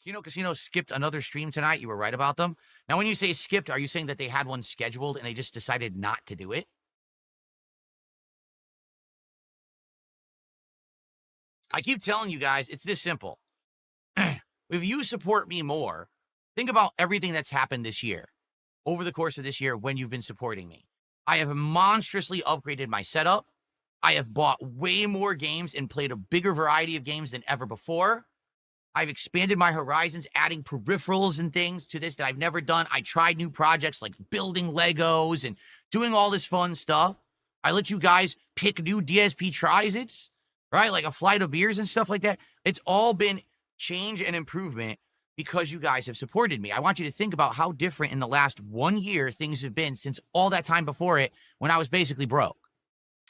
Kino Casino skipped another stream tonight. You were right about them. Now, when you say skipped, are you saying that they had one scheduled and they just decided not to do it? I keep telling you guys, it's this simple. If you support me more, think about everything that's happened this year, over the course of this year when you've been supporting me. I have monstrously upgraded my setup. I have bought way more games and played a bigger variety of games than ever before. I've expanded my horizons, adding peripherals and things to this that I've never done. I tried new projects like building Legos and doing all this fun stuff. I let you guys pick new DSP tries-its, right? Like a flight of beers and stuff like that. It's all been change and improvement because you guys have supported me. I want you to think about how different in the last 1 year things have been since all that time before it when I was basically broke,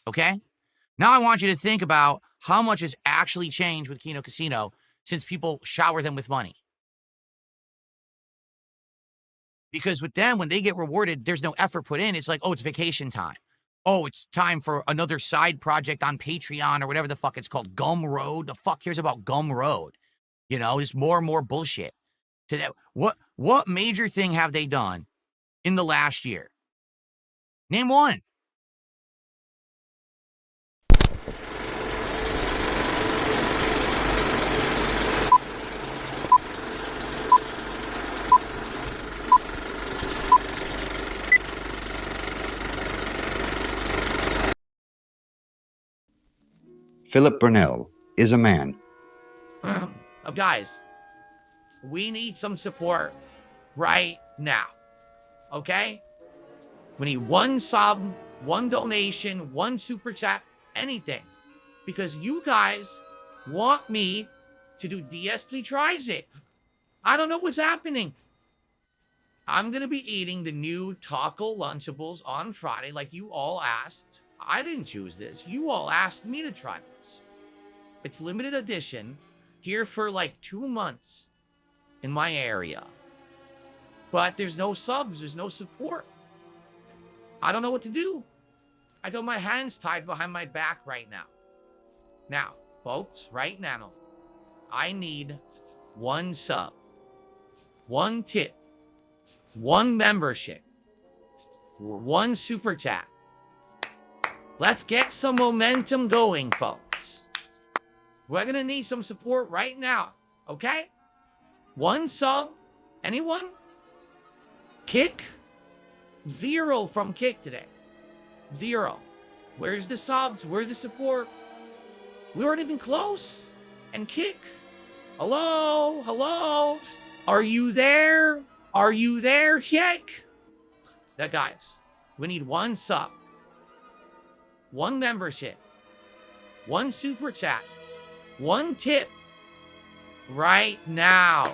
okay? Now I want you to think about how much has actually changed with Kino Casino since people shower them with money. Because with them, when they get rewarded, there's no effort put in. It's like, oh, it's vacation time. Oh, it's time for another side project on Patreon or whatever the fuck it's called. Gumroad. The fuck cares about Gumroad? You know, just more and more bullshit. To that, what major thing have they done in the last year? Name one. Philip Burnell is a man. Guys, we need some support right now, okay? We need one sub, one donation, one super chat, anything. Because you guys want me to do DSP Tries It. I don't know what's happening. I'm going to be eating the new taco Lunchables on Friday like you all asked. I didn't choose this. You all asked me to try this. It's limited edition, here for like 2 months in my area. But there's no subs, there's no support. I don't know what to do. I got my hands tied behind my back right now. Now, folks, right now, I need 1 sub, 1 tip, 1 membership, 1 super chat. Let's get some momentum going, folks. We're gonna need some support right now, okay? 1 sub, anyone? Kick? 0 from Kick today. 0. Where's the subs? Where's the support? We weren't even close. And Kick? Hello? Hello? Are you there? Are you there, Kick? Now, guys, we need 1 sub, 1 membership, 1 super chat, 1 tip right now.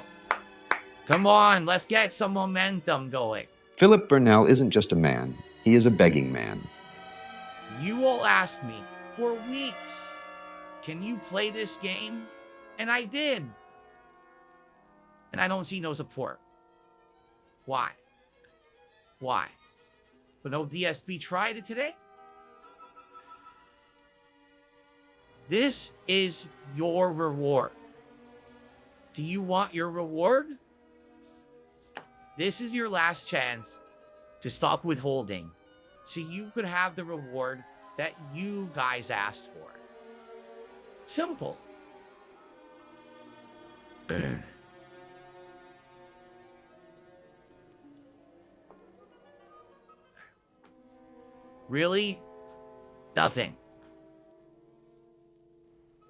Come on, let's get some momentum going. Philip Burnell isn't just a man, he is a begging man. You all asked me for weeks, can you play this game? And I did. And I don't see no support. Why? Why? But no DSP tried it today? This is your reward. Do you want your reward? This is your last chance to stop withholding so you could have the reward that you guys asked for. Simple. Really? Nothing.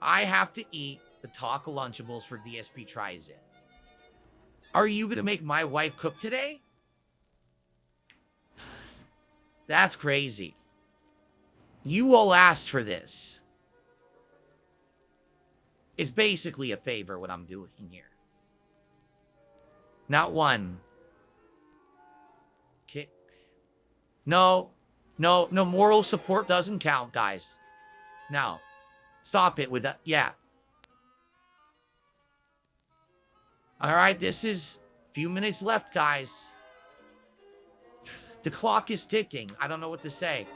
I have to eat the taco Lunchables for DSP Tries It. Are you going to make my wife cook today? That's crazy. You all asked for this. It's basically a favor what I'm doing here. Not 1. Kick. No, moral support doesn't count, guys. No. Stop it with that. Yeah. All right, this is a few minutes left, guys. The clock is ticking. I don't know what to say.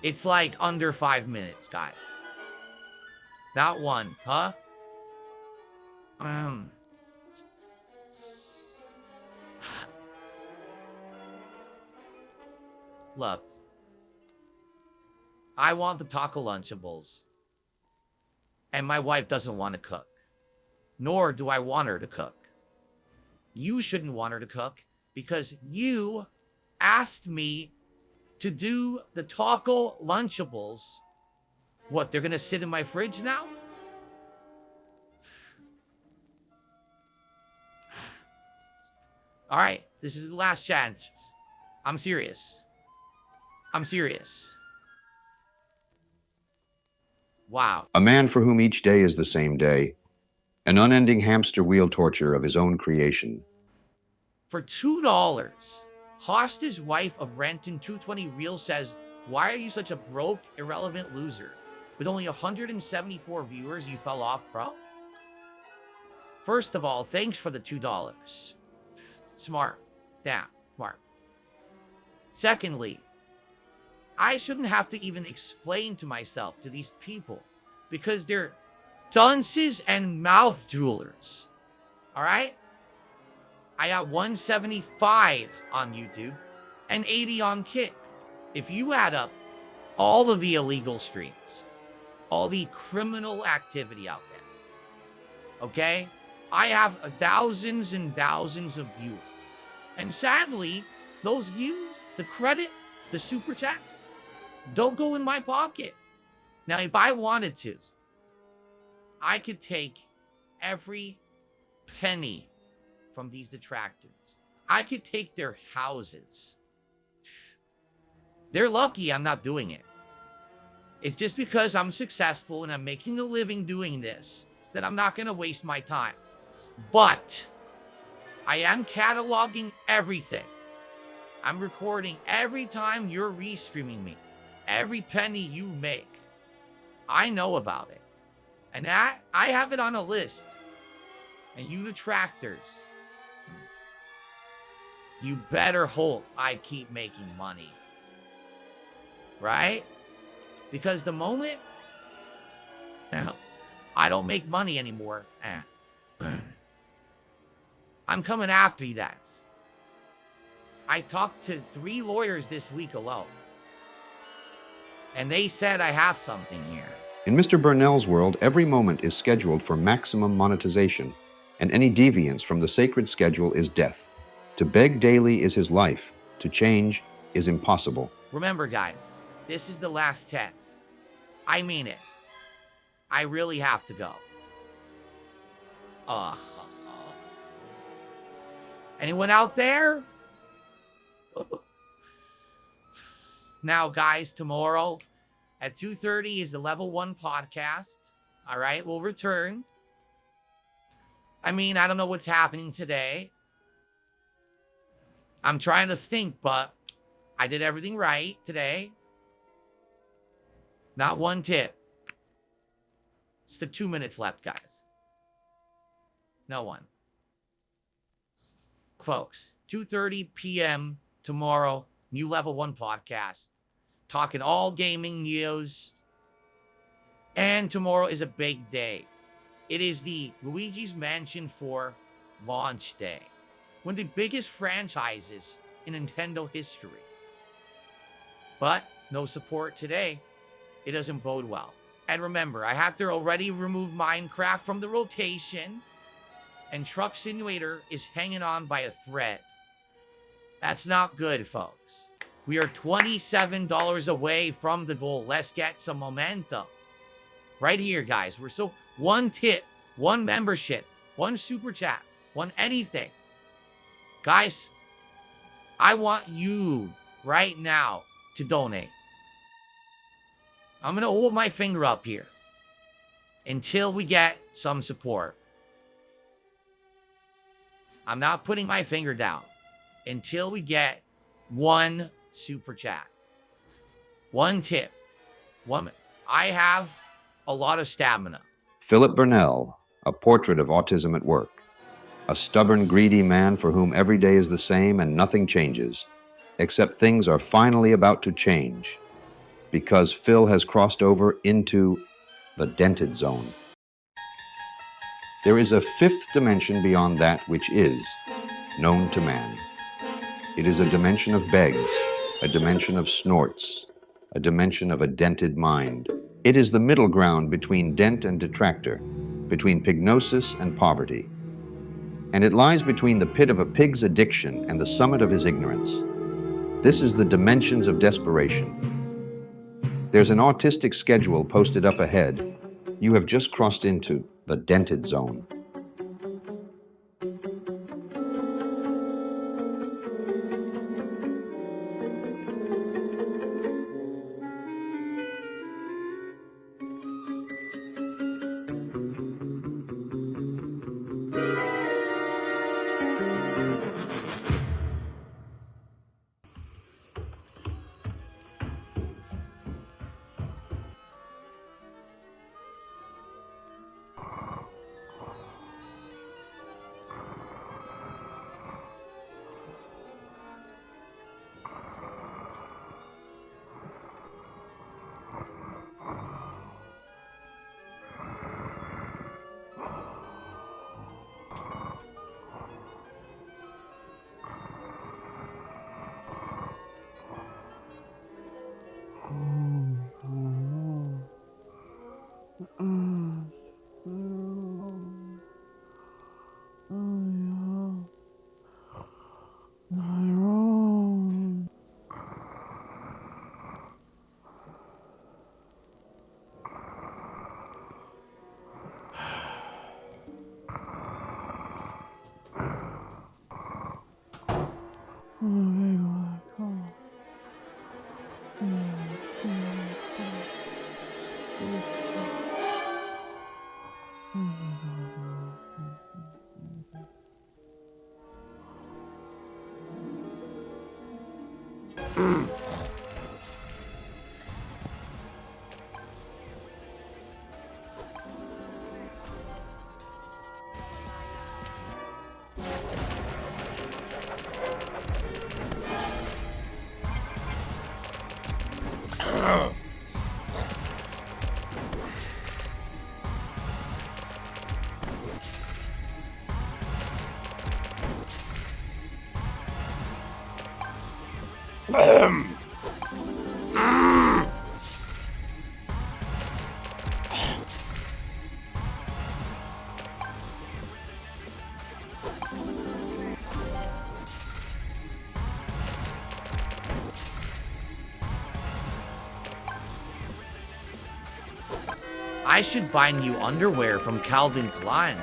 It's like under 5 minutes, guys. Not one, huh? Look, I want the taco Lunchables. And my wife doesn't want to cook. Nor do I want her to cook. You shouldn't want her to cook because you asked me to do the taco Lunchables. What, they're going to sit in my fridge now? All right, this is the last chance. I'm serious. I'm serious. Wow. A man for whom each day is the same day, an unending hamster wheel torture of his own creation. For $2, Hosta's wife of Renton 220 Real says, "Why are you such a broke, irrelevant loser? With only 174 viewers, you fell off, bro?" First of all, thanks for the $2. Smart. Damn, smart. Secondly, I shouldn't have to even explain to myself to these people because they're dunces and mouth droolers. All right? I got 175 on YouTube and 80 on Kick. If you add up all of the illegal streams, all the criminal activity out there, okay? I have thousands and thousands of viewers. And sadly, those views, the credit, the super chats, don't go in my pocket. Now, if I wanted to, I could take every penny from these detractors. I could take their houses. They're lucky I'm not doing it. It's just because I'm successful and I'm making a living doing this that I'm not going to waste my time. But I am cataloging everything. I'm recording every time you're restreaming me. Every penny you make. I know about it. And I have it on a list. And you detractors, you better hope I keep making money. Right? Because the moment I don't make money anymore, I'm coming after you, that's. I talked to 3 lawyers this week alone. And they said I have something here. In Mr. Burnell's world, every moment is scheduled for maximum monetization, and any deviance from the sacred schedule is death. To beg daily is his life. To change is impossible. Remember, guys, this is the last chance. I mean it. I really have to go. Anyone out there? Now, guys, tomorrow at 2:30 is the Level 1 podcast. All right, we'll return. I mean, I don't know what's happening today. I'm trying to think, but I did everything right today. Not one tip. It's the 2 minutes left, guys. No one. Folks, 2:30 p.m. tomorrow, new Level 1 podcast. Talking all gaming news. And tomorrow is a big day. It is the Luigi's Mansion 4 launch day. One of the biggest franchises in Nintendo history. But no support today. It doesn't bode well. And remember, I had to already remove Minecraft from the rotation. And Truck Simulator is hanging on by a thread. That's not good, folks. We are $27 away from the goal. Let's get some momentum. Right here, guys. We're so... one tip, one membership, one super chat, one anything. Guys, I want you right now to donate. I'm going to hold my finger up here until we get some support. I'm not putting my finger down until we get one super chat. One tip. I have a lot of stamina. Philip Burnell, a portrait of autism at work. A stubborn, greedy man for whom every day is the same and nothing changes, except things are finally about to change, because Phil has crossed over into the Dented Zone. There is a fifth dimension beyond that which is known to man. It is a dimension of begs, a dimension of snorts, a dimension of a dented mind. It is the middle ground between dent and detractor, between pignosis and poverty. And it lies between the pit of a pig's addiction and the summit of his ignorance. This is the dimensions of desperation. There's an autistic schedule posted up ahead. You have just crossed into the Dented Zone. I should buy new underwear from Calvin Klein.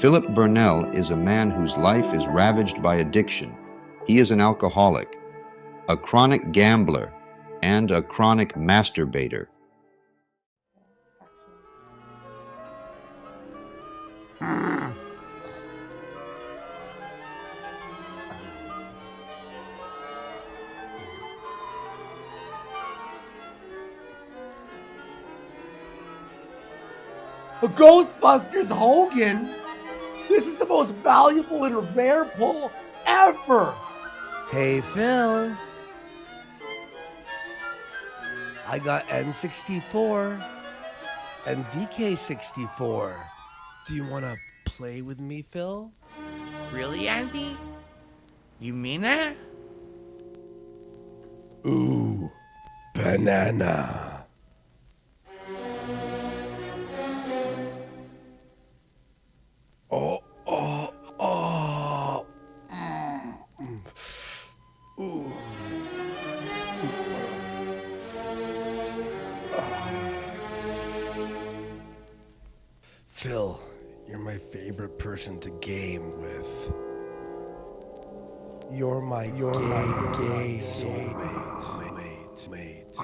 Philip Burnell is a man whose life is ravaged by addiction. He is an alcoholic, a chronic gambler, and a chronic masturbator. A Ghostbusters Hogan? This is the most valuable and rare pull ever. Hey, Phil. I got N64 and DK64. Do you want to play with me, Phil? Really, Andy? You mean that? Ooh, banana. Oh, oh, oh. Ooh. Phil, you're my favorite person to game with. You're my gay soulmate. Mate.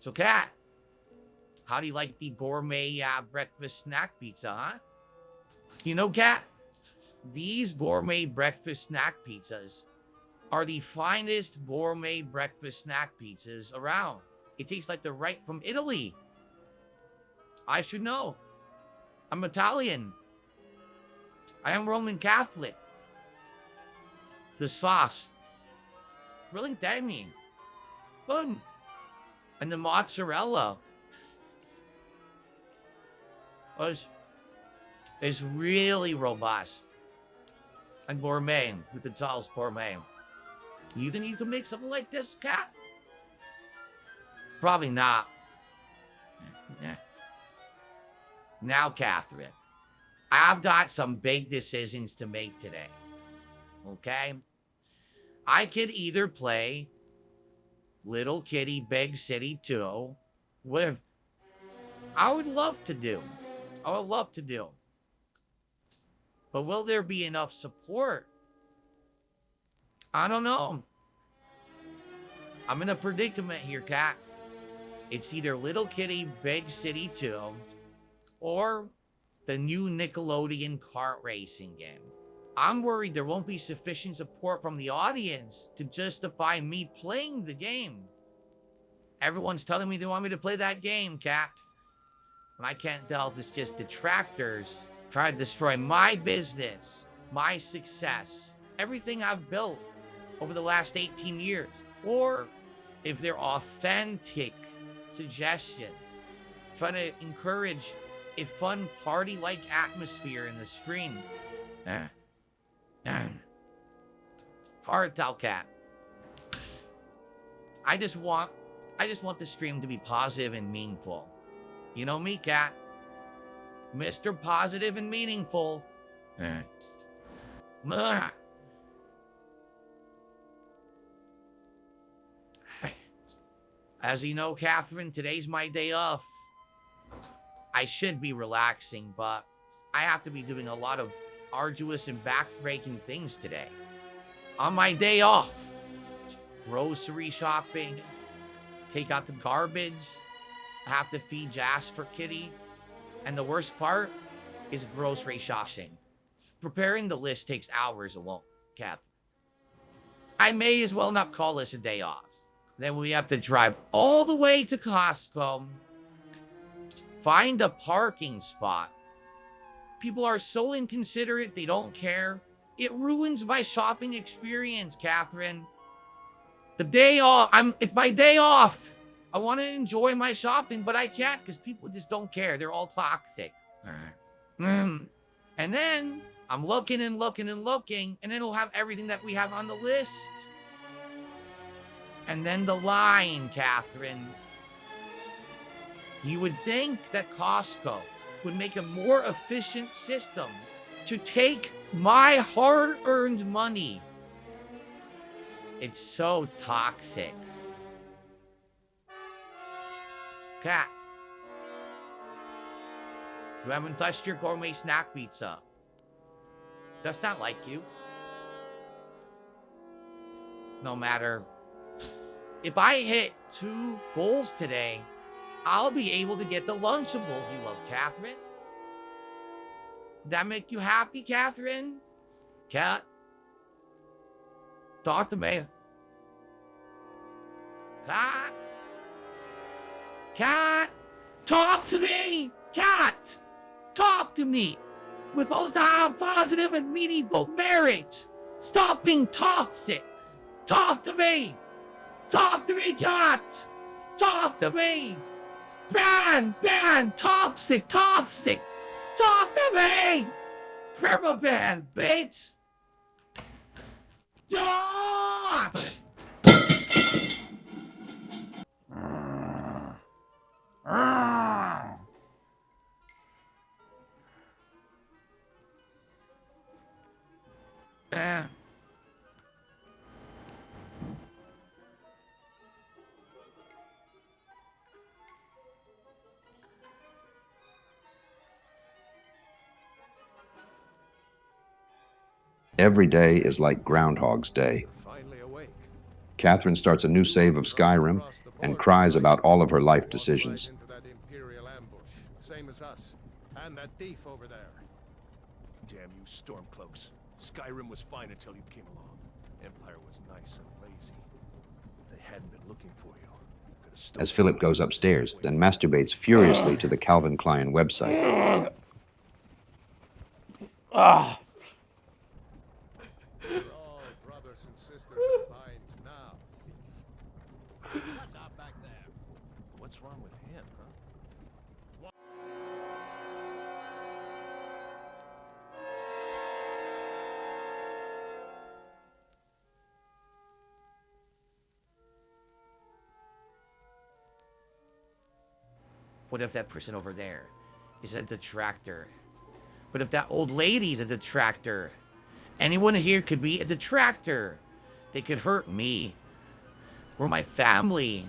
So, Kat, how do you like the gourmet breakfast snack pizza, huh? You know, Kat, these gourmet breakfast snack pizzas are the finest gourmet breakfast snack pizzas around. It tastes like they're right from Italy. I should know. I'm Italian. I am Roman Catholic. The sauce. Really damning. Good. And the mozzarella is really robust and gourmet with the Charles gourmet. You think you can make something like this, Kat? Probably not. Now, Catherine, I've got some big decisions to make today. Okay? I could either play Little Kitty Big City 2, which I would love to do. But will there be enough support? I don't know. I'm in a predicament here, Kat. It's either Little Kitty Big City 2 or the new Nickelodeon kart racing game. I'm worried there won't be sufficient support from the audience to justify me playing the game. Everyone's telling me they want me to play that game, Kat. And I can't tell if it's just detractors trying to destroy my business, my success, everything I've built over the last 18 years. Or if they're authentic suggestions, trying to encourage a fun party-like atmosphere in the stream. Hard to tell, Kat. I just want the stream to be positive and meaningful. You know me, Kat. Mr. Positive and Meaningful. As you know, Catherine, today's my day off. I should be relaxing, but I have to be doing a lot of arduous and back-breaking things today. On my day off, grocery shopping, take out the garbage, I have to feed Jasper Kitty, and the worst part is grocery shopping. Preparing the list takes hours alone, Catherine. I may as well not call this a day off. Then we have to drive all the way to Costco, find a parking spot. People are so inconsiderate, they don't care It ruins my shopping experience, Catherine. The day off, it's my day off. I want to enjoy my shopping, but I can't because people just don't care. They're all toxic. And then I'm looking and looking and looking, and it'll have everything that we have on the list. And then the line, Catherine. You would think that Costco would make a more efficient system to take my hard-earned money. It's so toxic. Cat, you haven't touched your gourmet snack pizza. Does not like you. No matter. If I hit 2 goals today, I'll be able to get the Lunchables you love, Catherine. That make you happy, Catherine? Cat? Talk to me. Cat? Cat? Talk to me! Cat! Talk to me! We're supposed to have a positive and meaningful marriage! Stop being toxic! Talk to me! Talk to me, Cat! Talk to me! Ban! Toxic! Talk to me! Permaban, bitch! Stop! Every day is like Groundhog's Day. Finally awake. Catherine starts a new save of Skyrim and cries about all of her life decisions. Into that Imperial ambush, same as us, and that thief over there. Damn you, Stormcloaks. Skyrim was fine until you came along. Empire was nice and lazy. If they hadn't been looking for you, could have stolen As Philip goes upstairs and masturbates furiously to the Calvin Klein website. Ah, We're all brothers and sisters in minds now, thief. What's up back there? What's wrong with him, huh? What if that person over there is a detractor? What if that old lady's a detractor? Anyone here could be a detractor. They could hurt me, or my family,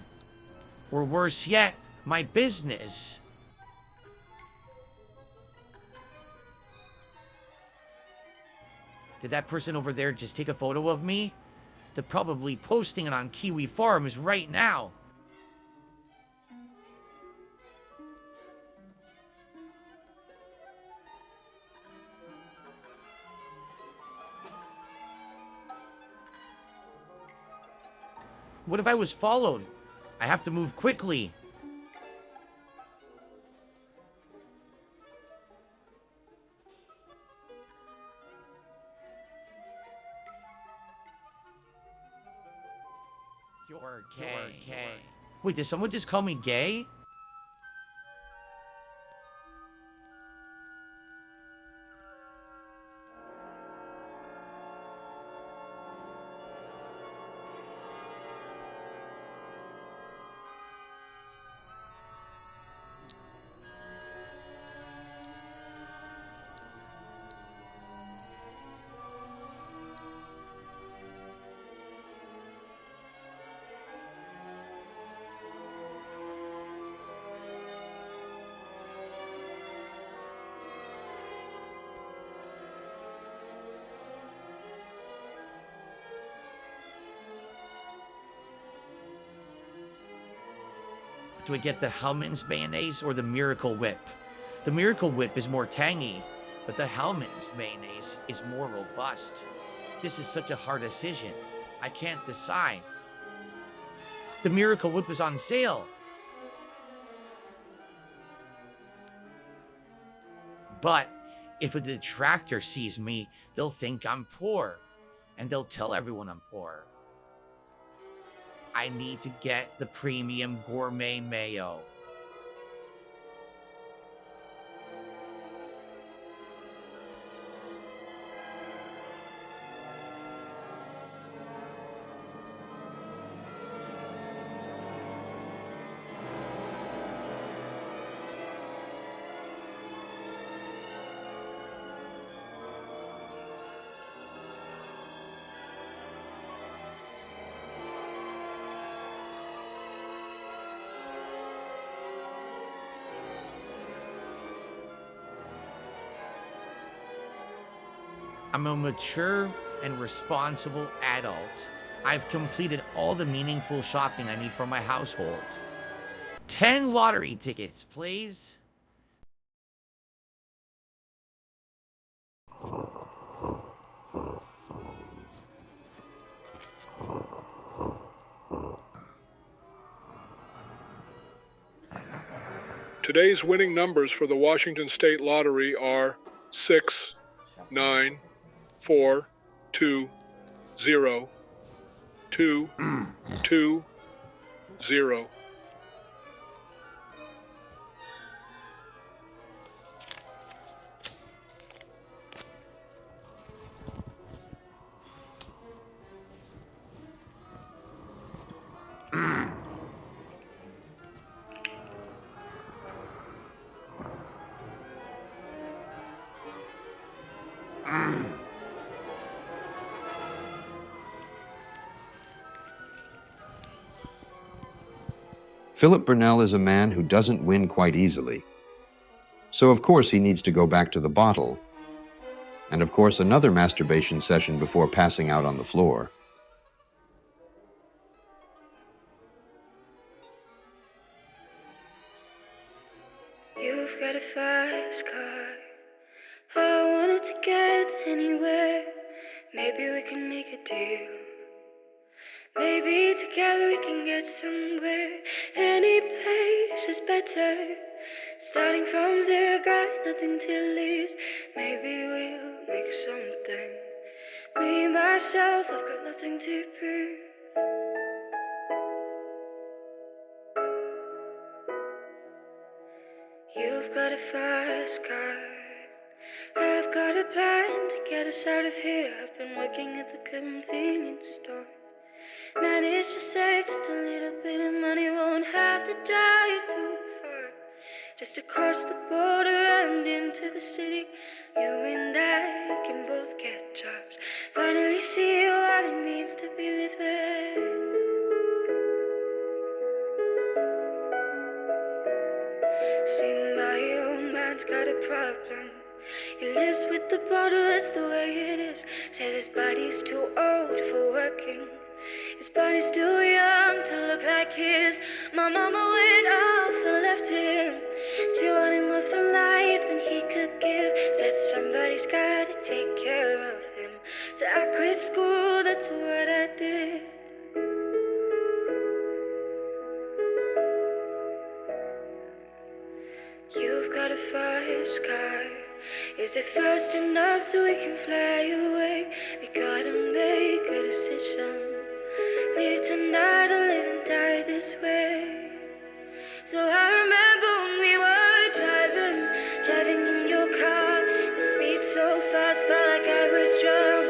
or worse yet, my business. Did that person over there just take a photo of me? They're probably posting it on Kiwi Farms right now. What if I was followed? I have to move quickly. You're gay. Wait, did someone just call me gay? Do I get the Hellman's mayonnaise or the Miracle Whip? The Miracle Whip is more tangy, but the Hellman's mayonnaise is more robust. This is such a hard decision. I can't decide. The Miracle Whip is on sale. But If a detractor sees me, they'll think I'm poor, and they'll tell everyone I'm poor. I need to get the premium gourmet mayo. I'm a mature and responsible adult. I've completed all the meaningful shopping I need for my household. 10 lottery tickets, please. Today's winning numbers for the Washington State Lottery are 6, 9, 4, 2, 0, 2, 2, 0. Philip Burnell is a man who doesn't win quite easily. So of course he needs to go back to the bottle. And of course another masturbation session before passing out on the floor. You've got a fast car. I wanted to get anywhere. Maybe we can make a deal. Maybe together we can get somewhere. Any place is better. Starting from zero, got nothing to lose. Maybe we'll make something. Me, myself, I've got nothing to prove. You've got a fast car. I've got a plan to get us out of here. I've been working at the convenience store. Managed to save just a little bit of money. Won't have to drive too far. Just across the border and into the city. You and I can both get jobs. Finally see what it means to be living. See, my old man's got a problem. He lives with the bottle, that's the way it is. Says his body's too old for working. His body's too young to look like his. My mama went off and left him. She wanted more from life than he could give. Said somebody's gotta take care of him. So I quit school, that's what I did. You've got a fast car. Is it fast enough so we can fly away? We gotta make a decision. Live tonight or live and die this way. So I remember when we were driving in your car. The speed so fast, felt like I was drunk.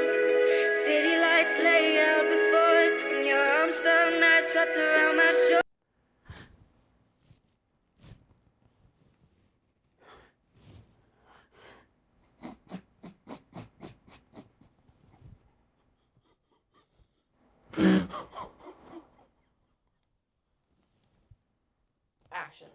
City lights lay out before us, and your arms felt nice wrapped around my shoulder. Action.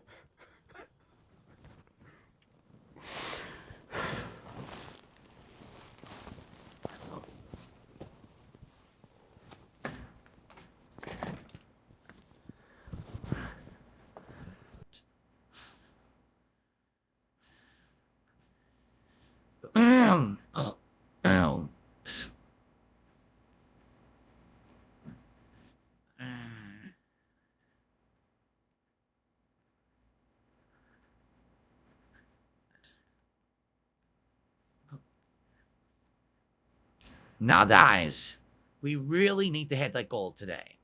Now, guys, we really need to hit that goal today.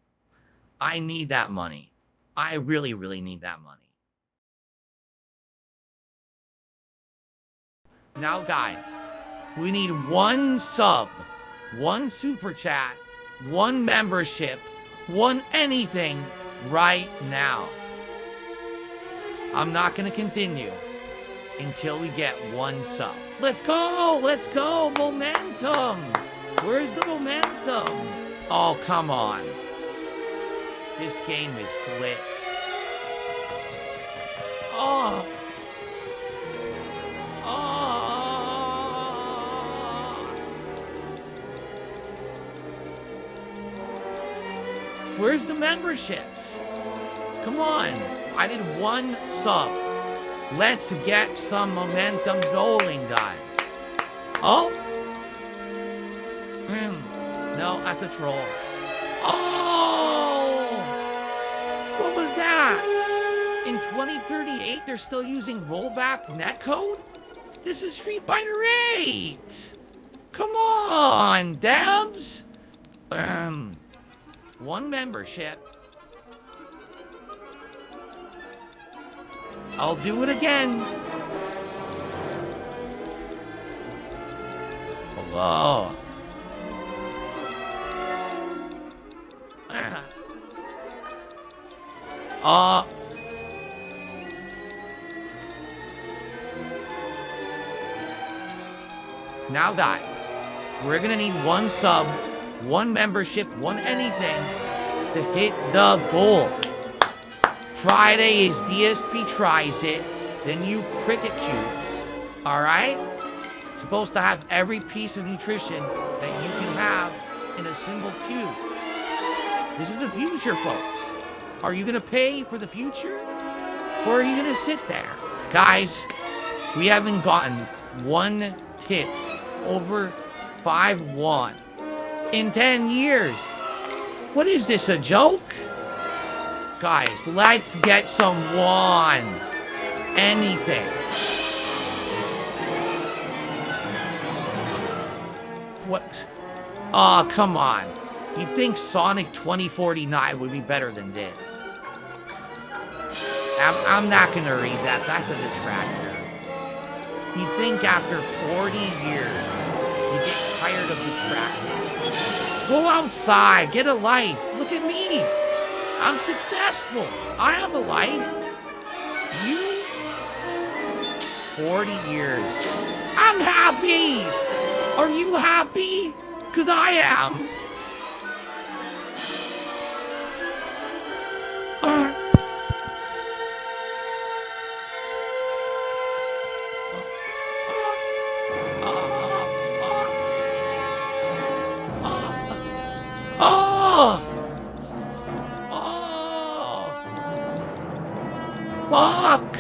I need that money. I really, really need that money. Now, guys, we need 1 sub, 1 super chat, 1 membership, 1 anything right now. I'm not going to continue until we get 1 sub. Let's go! Let's go! Momentum! Where's the momentum? Oh, come on. This game is glitched. Oh! Where's the memberships? Come on. I did 1 sub. Let's get some momentum going, guys. Oh. No, that's a troll. Oh. What was that? In 2038, they're still using rollback netcode? This is Street Fighter 8. Come on, devs. 1 membership. I'll do it again. Hello. Now, guys, we're gonna need 1 sub, 1 membership, 1 anything to hit the goal. Friday is DSP tries it, then you cricket cubes. Alright? It's supposed to have every piece of nutrition that you can have in a single cube. This is the future, folks. Are you gonna pay for the future? Or are you gonna sit there? Guys, we haven't gotten 1 tip over 5-1 in 10 years. What is this, a joke? Guys, let's get some 1. Anything. What? Oh, come on. You'd think Sonic 2049 would be better than this. I'm not gonna read that. That's a detractor. You'd think after 40 years, you get tired of detracting. Go outside, get a life. Look at me. I'm successful. I have a life. You? 40 years. I'm happy. Are you happy? 'Cause I am. Fuck!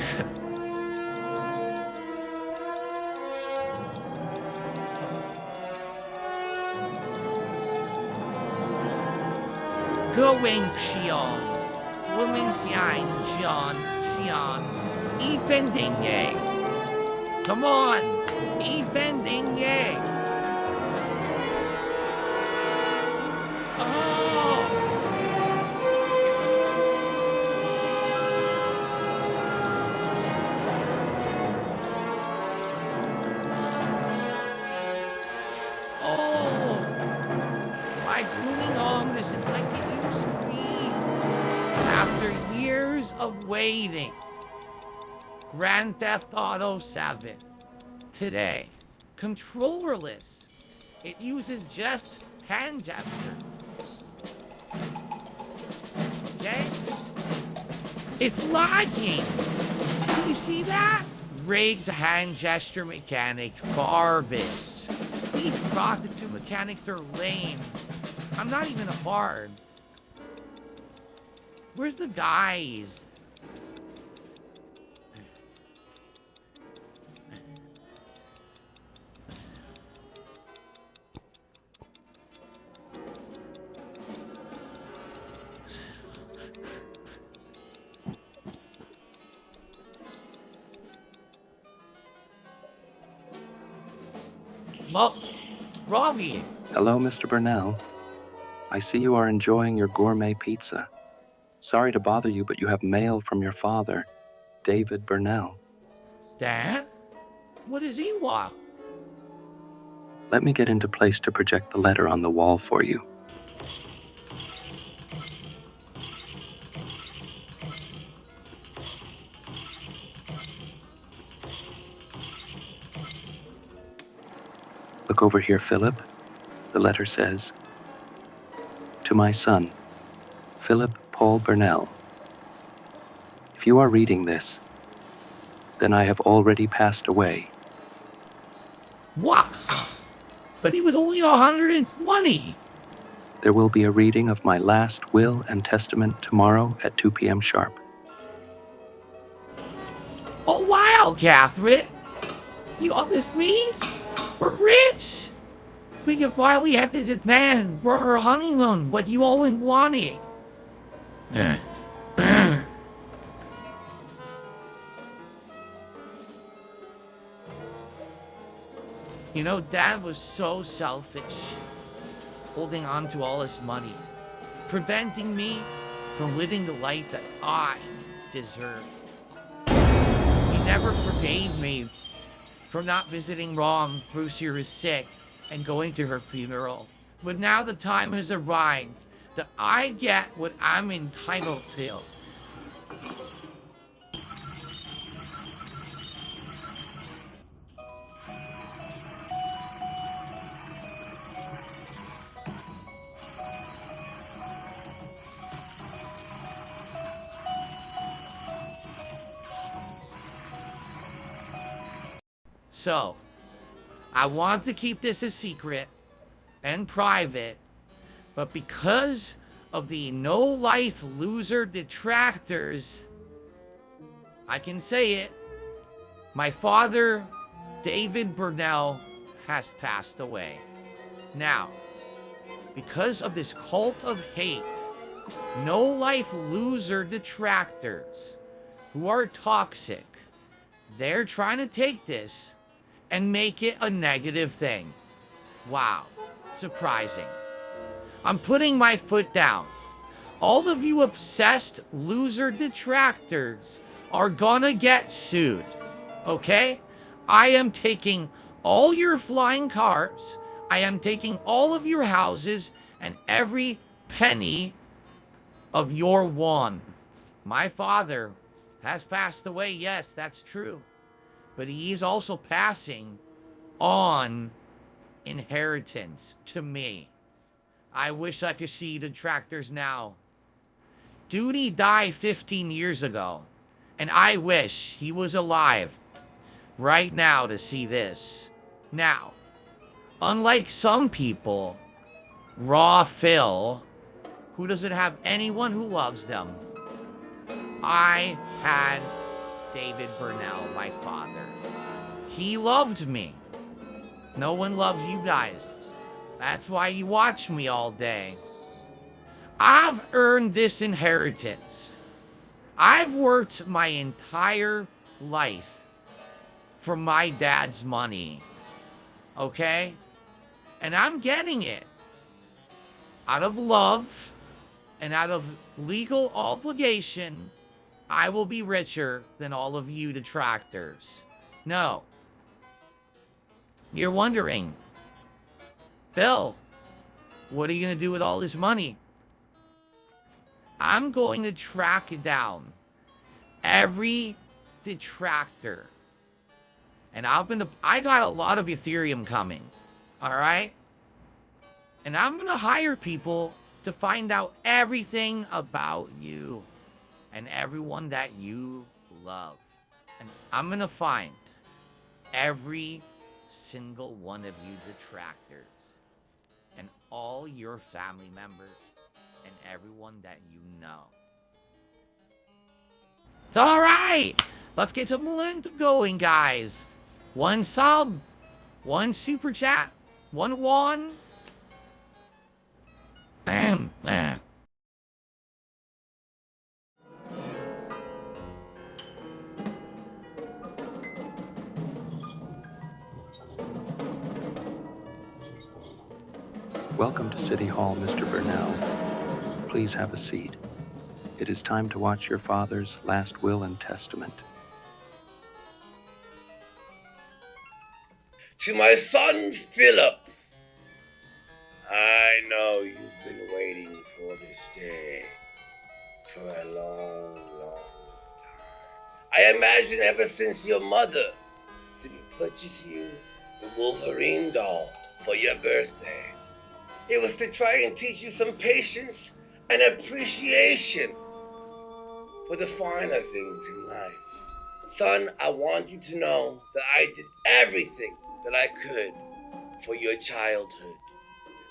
Going Xion. Woman Xian, Xion, Xion. Defending Ye. Come on! Defending Ye. Of waiting. Grand Theft Auto 7. Today. Controllerless. It uses just hand gesture. Okay? It's lagging. Do you see that? Rig's hand gesture mechanic garbage. These Crocodile 2 mechanics are lame. I'm not even hard. Where's the guys? Well, Robbie, Hello, Mr. Burnell. I see you are enjoying your gourmet pizza. Sorry to bother you, but you have mail from your father, David Burnell. Dad? What does he want? Let me get into place to project the letter on the wall for you. Look over here, Philip. The letter says, "To my son, Philip Paul Burnell. If you are reading this, then I have already passed away. What? But he was only 120. There will be a reading of my last will and testament tomorrow at 2 p.m. sharp. Oh, wow, Catherine. You all this means we're rich. We can finally have this man for her honeymoon, what you always wanted. You know, Dad was so selfish, holding on to all his money, preventing me from living the life that I deserve. He never forgave me for not visiting Mom. Bruce here is sick and going to her funeral. But now the time has arrived that I get what I'm entitled to. So, I want to keep this a secret and private, but because of the no-life loser detractors, I can say it. My father, David Burnell, has passed away. Now, because of this cult of hate, no-life loser detractors who are toxic, they're trying to take this and make it a negative thing. Wow, surprising. I'm putting my foot down. All of you obsessed loser detractors are gonna get sued, okay? I am taking all your flying cars, I am taking all of your houses, and every penny of your wand. My father has passed away, yes, that's true. But he's also passing on inheritance to me. I wish I could see detractors now. Duty died 15 years ago, and I wish he was alive right now to see this. Now, unlike some people, Raw Phil, who doesn't have anyone who loves them, I had David Burnell, my father. He loved me. No one loves you guys. That's why you watch me all day. I've earned this inheritance. I've worked my entire life for my dad's money. Okay? And I'm getting it. Out of love and out of legal obligation, I will be richer than all of you detractors. No. You're wondering, Phil, what are you going to do with all this money? I'm going to track down every detractor. And I got a lot of Ethereum coming. All right? And I'm going to hire people to find out everything about you and everyone that you love. And I'm going to find every single one of you detractors and all your family members and everyone that you know. All right, let's get the momentum going, guys. 1 sub, 1 super chat, 1 won. Bam, bam. Welcome to City Hall, Mr. Burnell. Please have a seat. It is time to watch your father's last will and testament. To my son, Philip. I know you've been waiting for this day for a long, long time. I imagine ever since your mother didn't purchase you the Wolverine doll for your birthday. It was to try and teach you some patience and appreciation for the finer things in life. Son, I want you to know that I did everything that I could for your childhood.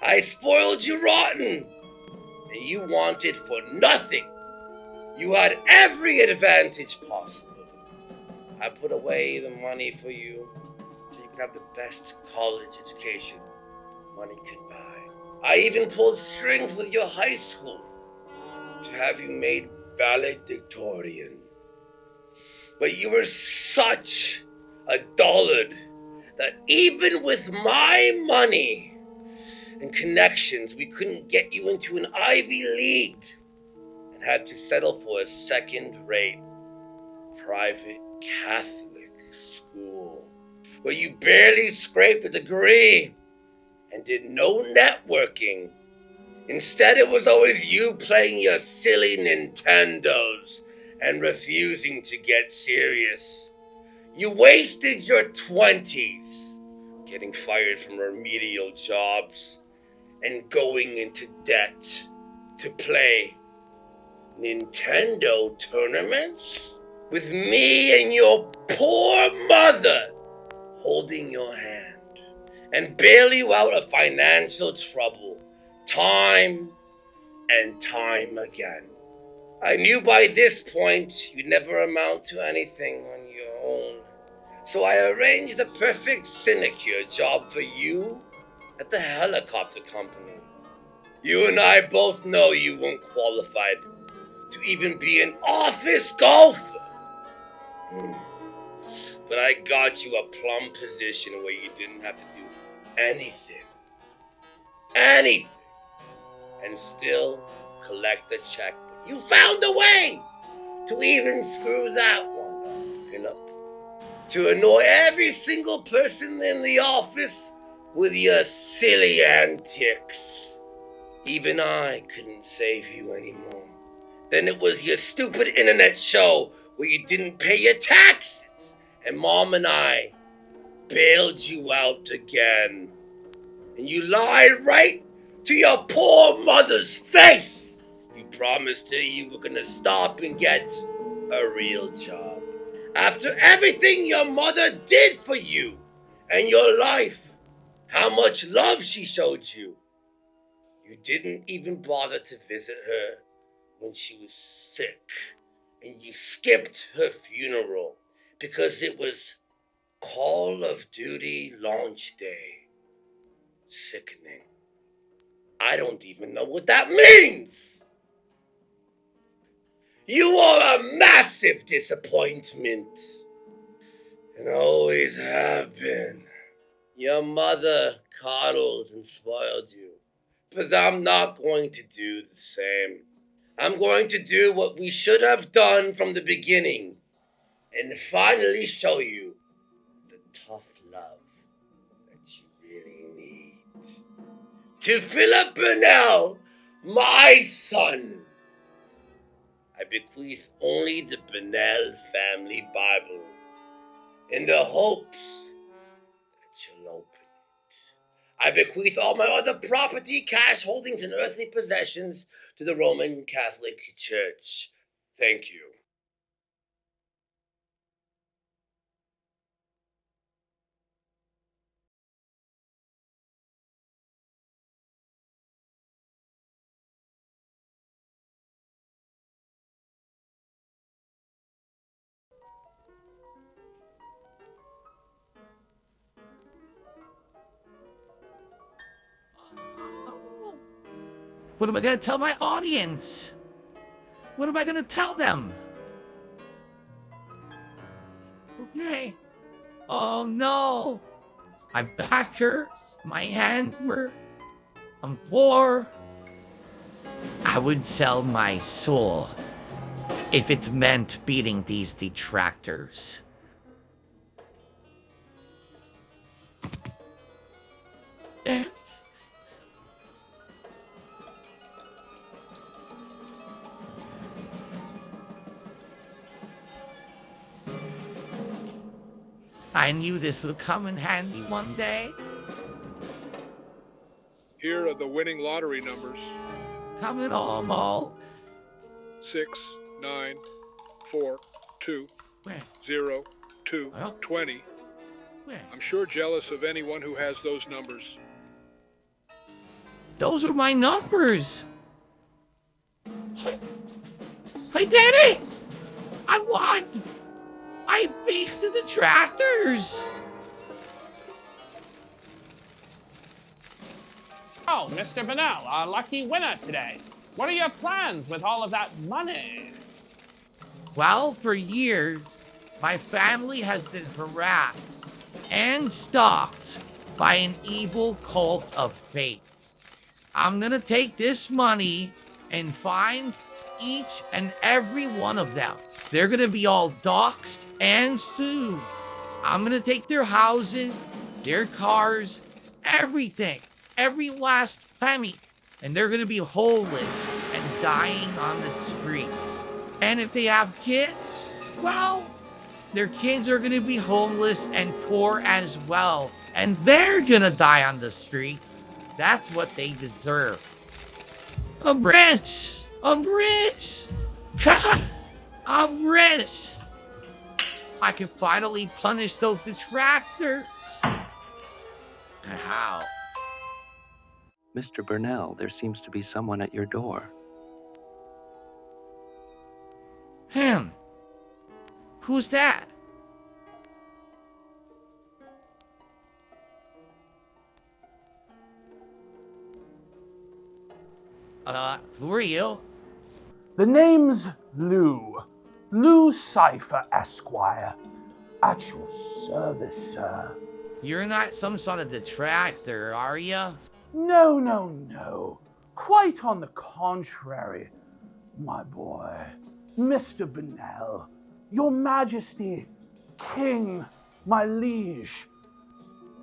I spoiled you rotten, and you wanted for nothing. You had every advantage possible. I put away the money for you so you could have the best college education money could buy. I even pulled strings with your high school to have you made valedictorian. But you were such a dullard that even with my money and connections, we couldn't get you into an Ivy League and had to settle for a second-rate private Catholic school where you barely scraped a degree and did no networking. Instead, it was always you playing your silly Nintendos and refusing to get serious. You wasted your 20s getting fired from remedial jobs and going into debt to play Nintendo tournaments with me and your poor mother holding your hand and bail you out of financial trouble time and time again. I knew by this point you'd never amount to anything on your own, so I arranged a perfect sinecure job for you at the helicopter company. You and I both know you weren't qualified to even be an office golfer. But I got you a plum position where you didn't have to do anything, and still collect a check. But you found a way to even screw that one up, Philip. To annoy every single person in the office with your silly antics. Even I couldn't save you anymore. Then it was your stupid internet show where you didn't pay your taxes, and Mom and I bailed you out again. And you lied right to your poor mother's face. You promised her you were gonna stop and get a real job. After everything your mother did for you and your life, how much love she showed you, you didn't even bother to visit her when she was sick, and you skipped her funeral because it was Call of Duty launch day. Sickening. I don't even know what that means. You are a massive disappointment, and always have been. Your mother coddled and spoiled you, but I'm not going to do the same. I'm going to do what we should have done from the beginning and finally show you the tough love that you really need. To Philip Burnell, my son, I bequeath only the Burnell family Bible in the hopes that you'll open it. I bequeath all my other property, cash holdings, and earthly possessions to the Roman Catholic Church. Thank you. What am I gonna tell my audience? What am I gonna tell them? Okay. Oh no! My back hurts. My hands were I'm poor. I would sell my soul if it's meant beating these detractors. I knew this would come in handy one day. Here are the winning lottery numbers. Coming all. 6, 9, 4, 2, Where? 0, 2, Well? 20. Where? I'm sure jealous of anyone who has those numbers. Those are my numbers. I did it! I won! I beat the detractors! Oh, Mr. Bennell, our lucky winner today. What are your plans with all of that money? Well, for years, my family has been harassed and stalked by an evil cult of fate. I'm gonna take this money and find each and every one of them. They're gonna be all doxxed and sued. I'm gonna take their houses, their cars, everything, every last penny, and they're gonna be homeless and dying on the streets. And if they have kids, well, their kids are gonna be homeless and poor as well, and they're gonna die on the streets. That's what they deserve. I'm rich! I'm rich! I'm rich! I can finally punish those detractors. How? Mr. Burnell, there seems to be someone at your door. Him. Who's that? Who are you? The name's Lou. Lou Cypher, Esquire. At your service, sir. You're not some sort of detractor, are you? No. Quite on the contrary, my boy. Mr. Bennell, your majesty, king, my liege.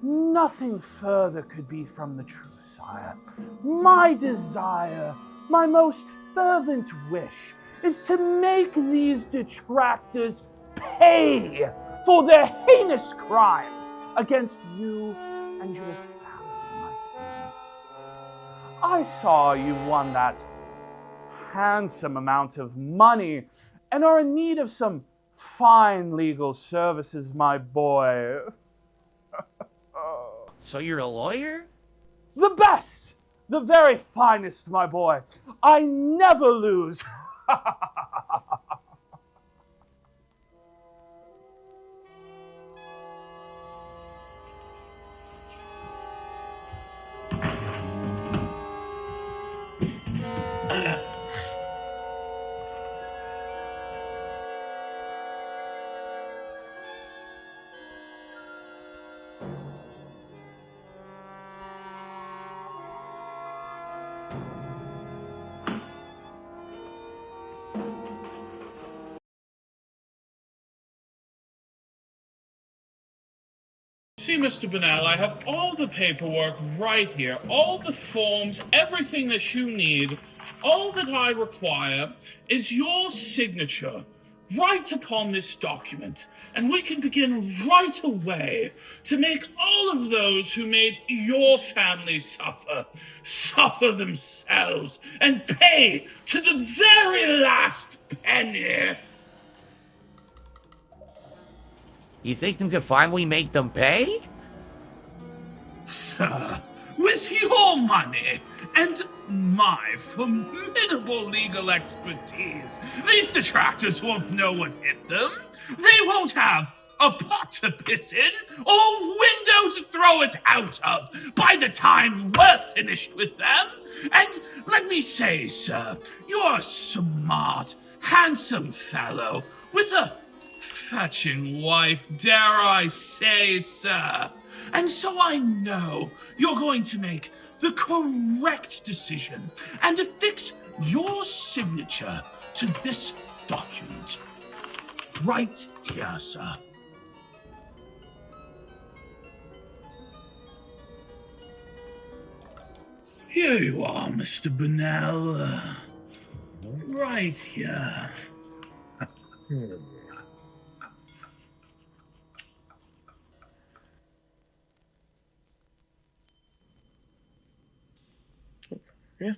Nothing further could be from the truth, sire. My desire, my most fervent wish, is to make these detractors pay for their heinous crimes against you and your family, my king. I saw you won that handsome amount of money and are in need of some fine legal services, my boy. So you're a lawyer? The best! The very finest, my boy. I never lose. See, Mr. Bennell, I have all the paperwork right here, all the forms, everything that you need. All that I require is your signature right upon this document, and we can begin right away to make all of those who made your family suffer themselves, and pay to the very last penny. You think you can finally make them pay? Sir, with your money and my formidable legal expertise, these detractors won't know what hit them. They won't have a pot to piss in or window to throw it out of by the time we're finished with them. And let me say, sir, you're a smart, handsome fellow with a fetching wife, dare I say, sir. And so I know you're going to make the the correct decision and affix your signature to this document. Right here, sir. Here you are, Mr. Burnell. Right here. Yeah.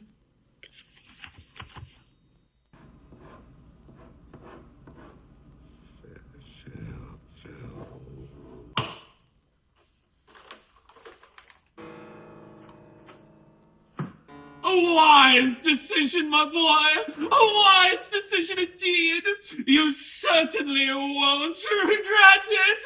A wise decision, my boy. A wise decision indeed. You certainly won't regret it.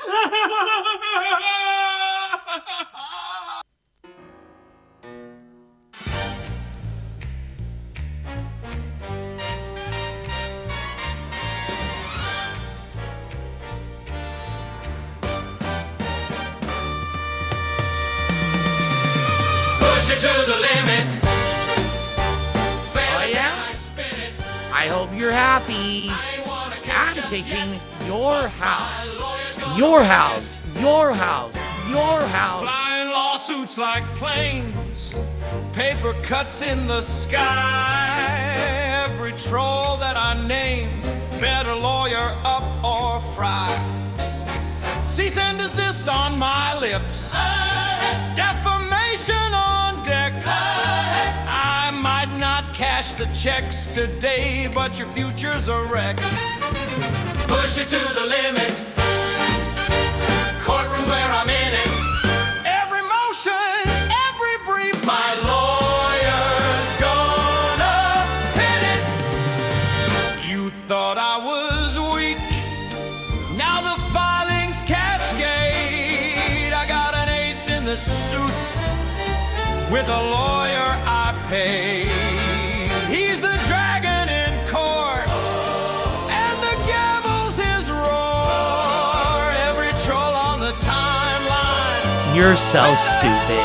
Push it to the limit. Oh yeah? I hope you're happy. I'm taking your house. Your house. Your house. Your house. Flying lawsuits like planes, paper cuts in the sky. Every troll that I name, better lawyer up or fry. Cease and desist on my lips, defamation on deck. I might not cash the checks today, but your future's a wreck. Push it to the limit. Courtrooms where I'm in it. Every motion, every brief, My lawyer's gonna hit it. you thought I was weak. Now the filings cascade. I got an ace in the suit with a lawyer I pay. He's the dragon in court, and the gavel's his roar. Every troll on the timeline. You're so stupid.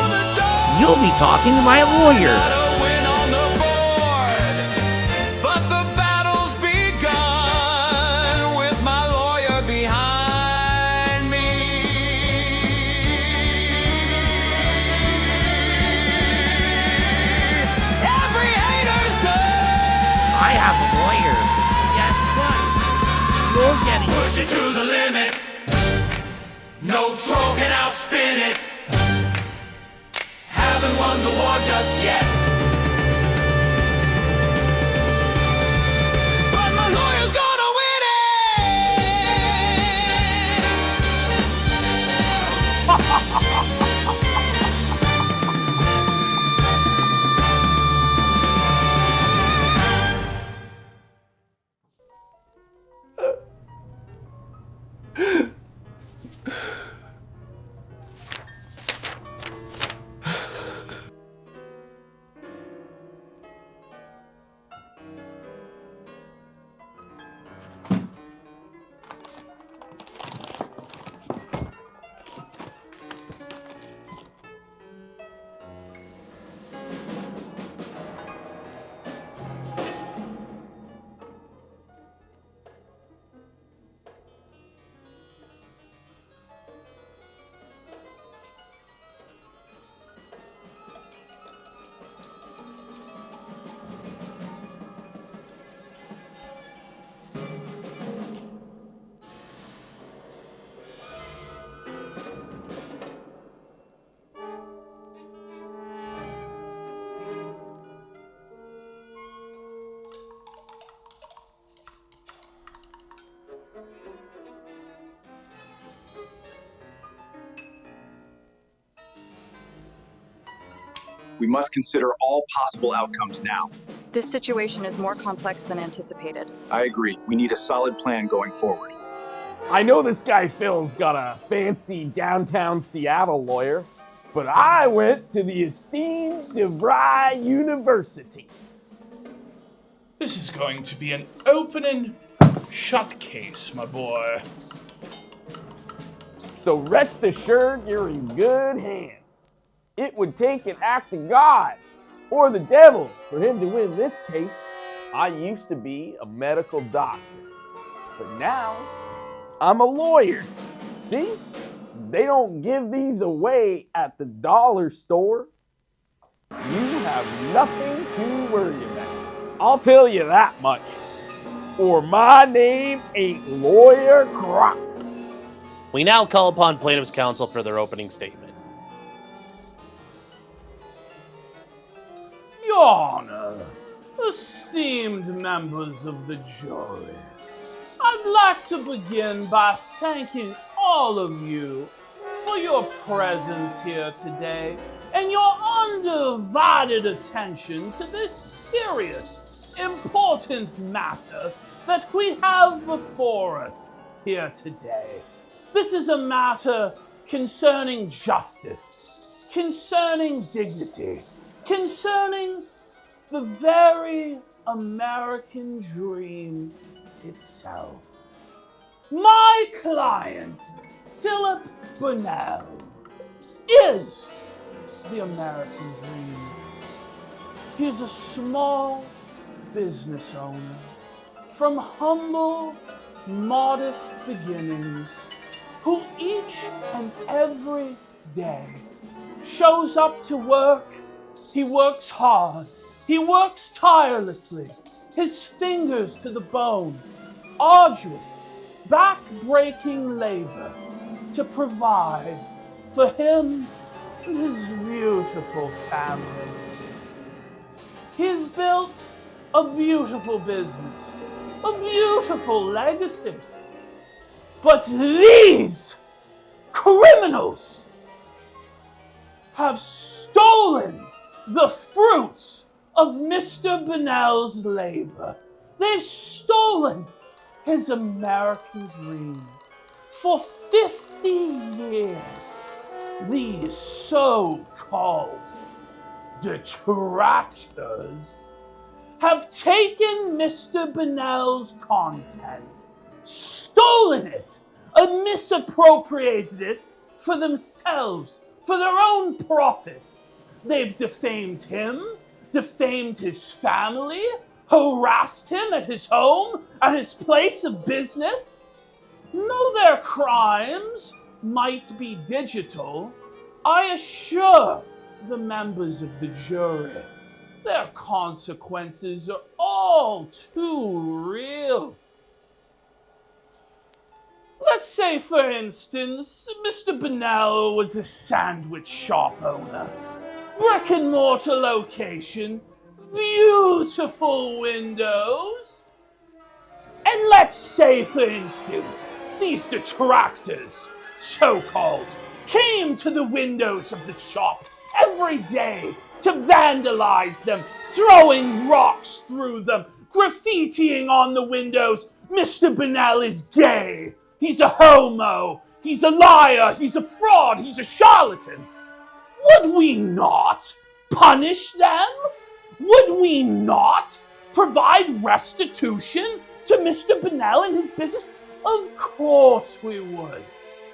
You'll be talking to my lawyer. Win on the board, but the battle's begun with my lawyer behind me. Every hater's done. I have a lawyer. Guess what? You're getting Push it to the limit. No troll can outspin it. Haven't won the war just yet. But my lawyer's gonna win We must consider all possible outcomes now. This situation is more complex than anticipated. I agree. We need a solid plan going forward. I know this guy Phil's got a fancy downtown Seattle lawyer, but I went to the esteemed DeVry University. This is going to be an open and shut case, my boy. So rest assured you're in good hands. It would take an act of God or the devil for him to win this case. I used to be a medical doctor, but now I'm a lawyer. See? They don't give these away at the dollar store. You have nothing to worry about. I'll tell you that much. Or my name ain't Lawyer Croc. We now call upon plaintiff's counsel for their opening statement. Your Honor, esteemed members of the jury, I'd like to begin by thanking all of you for your presence here today and your undivided attention to this serious, important matter that we have before us here today. This is a matter concerning justice, concerning dignity, concerning the very American dream itself. My client, Philip Burnell, is the American dream. He is a small business owner from humble, modest beginnings who each and every day shows up to work. He works hard. He works tirelessly, his fingers to the bone, arduous, back-breaking labor to provide for him and his beautiful family. He has built a beautiful business, a beautiful legacy. But these criminals have stolen the fruits of Mr. Burnell's labor. They've stolen his American dream. For 50 years, these so-called detractors have taken Mr. Burnell's content, stolen it, and misappropriated it for themselves, for their own profits. They've defamed him, defamed his family, harassed him at his home, at his place of business. Though their crimes might be digital, I assure the members of the jury, their consequences are all too real. Let's say, for instance, Mr. Burnell was a sandwich shop owner. Brick and mortar location, beautiful windows. And let's say, for instance, these detractors, so-called, came to the windows of the shop every day to vandalize them, throwing rocks through them, graffitiing on the windows. Mr. Burnell is gay. He's a homo. He's a liar. He's a fraud. He's a charlatan. Would we not punish them? Would we not provide restitution to Mr. Burnell and his business? Of course we would.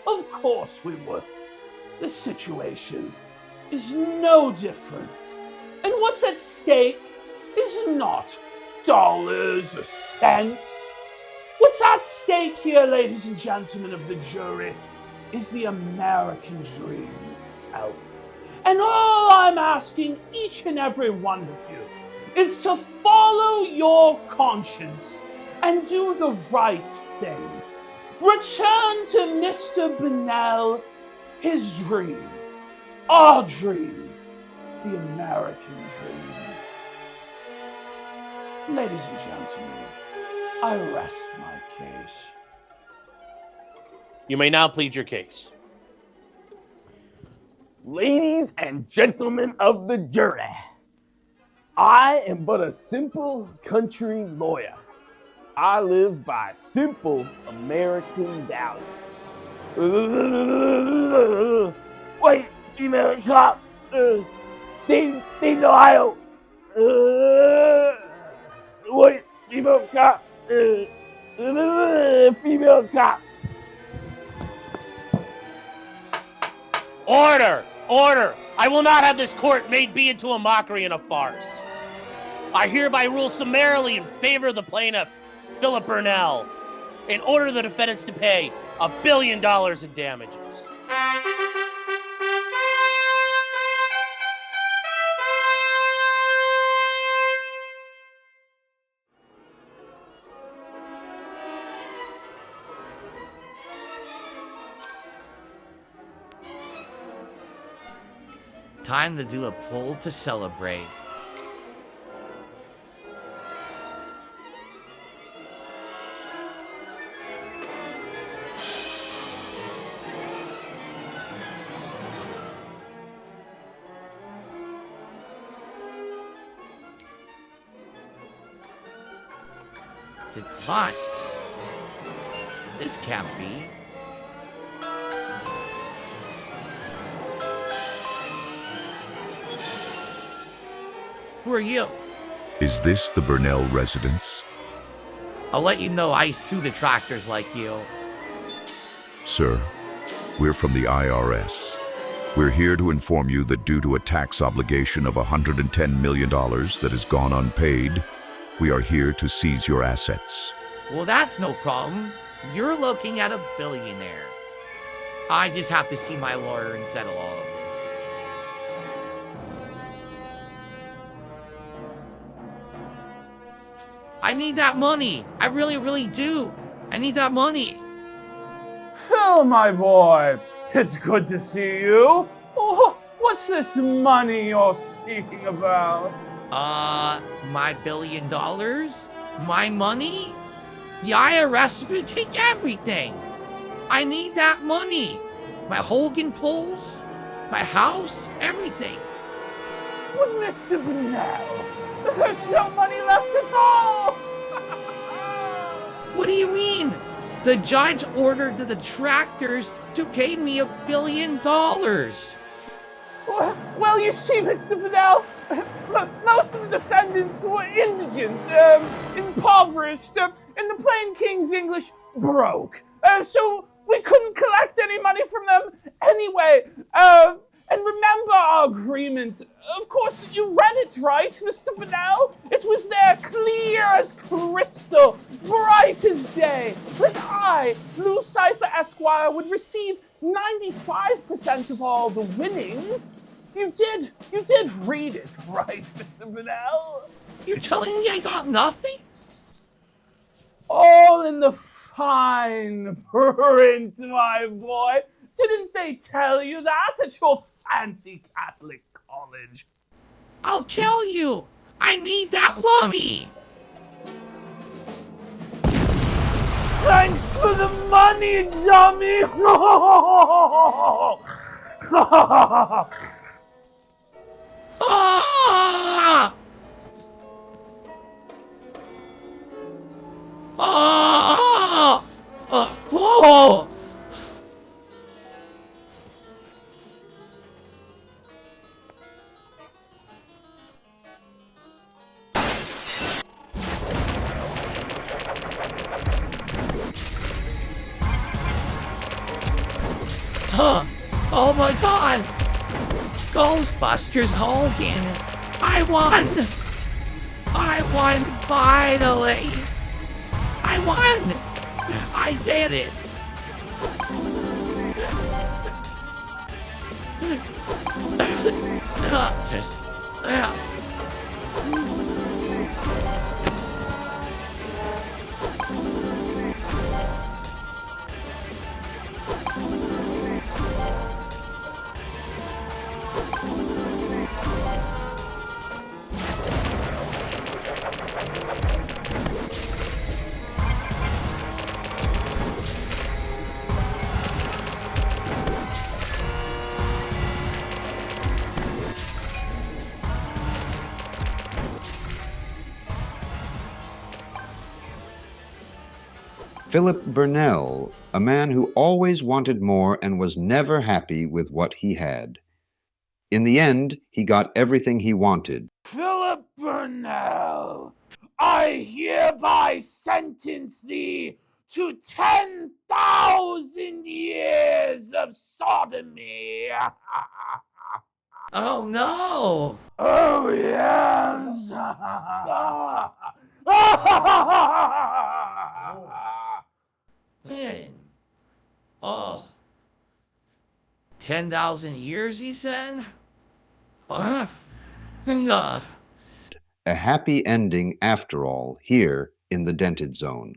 Of course we would. This situation is no different. And what's at stake is not dollars or cents. What's at stake here, ladies and gentlemen of the jury, is the American dream itself. And all I'm asking each and every one of you is to follow your conscience and do the right thing. Return to Mr. Burnell his dream, our dream, the American dream. Ladies and gentlemen, I rest my case. You may now plead your case. Ladies and gentlemen of the jury, I am but a simple country lawyer. I live by simple American values. Wait, female cop, Dayton, Ohio. Wait, female cop, female cop. Order! Order! I will not have this court made be into a mockery and a farce. I hereby rule summarily in favor of the plaintiff, Philip Burnell, and order the defendants to pay $1 billion in damages. Time to do a pull to celebrate. Decline. This can't be. Who are you? Is this the Burnell residence? I'll let you know I sue detractors like you. Sir, we're from the IRS. We're here to inform you that due to a tax obligation of $110 million that has gone unpaid, we are here to seize your assets. Well, that's no problem. You're looking at a billionaire. I just have to see my lawyer and settle all of this. I need that money. I really, really do. I need that money. Phil, my boy, it's good to see you. Oh, what's this money you're speaking about? My $1 billion? My money? The IRS would take everything. I need that money. My Hogan pulls, my house, everything. But Mr. Burnell, there's no money left at all. What do you mean? The judge ordered the detractors to pay me $1 billion. Well, you see, Mr. Burnell, most of the defendants were indigent, impoverished, in the plain King's English, broke. So we couldn't collect any money from them anyway. And remember our agreement. Of course, you read it, right, Mr. Burnell? It was there clear as crystal, bright as day, that I, Lou Cipher Esquire, would receive 95% of all the winnings. You did read it, right, Mr. Burnell? You're telling me I got nothing? All in the fine print, my boy. Didn't they tell you that at your fancy Catholic college? I'll tell you. I need that money. Thanks for the money, dummy. Ah! Ah! Whoa! Oh my god! Ghostbusters Hogan! I won! I won finally! I won! I did it! Philip Burnell, a man who always wanted more and was never happy with what he had. In the end, he got everything he wanted. Philip Burnell, I hereby sentence thee to 10,000 years of sodomy. Oh no! Oh yes! Man. Oh. 10,000 years, he said? Uh, A happy ending after all here in the Dented Zone.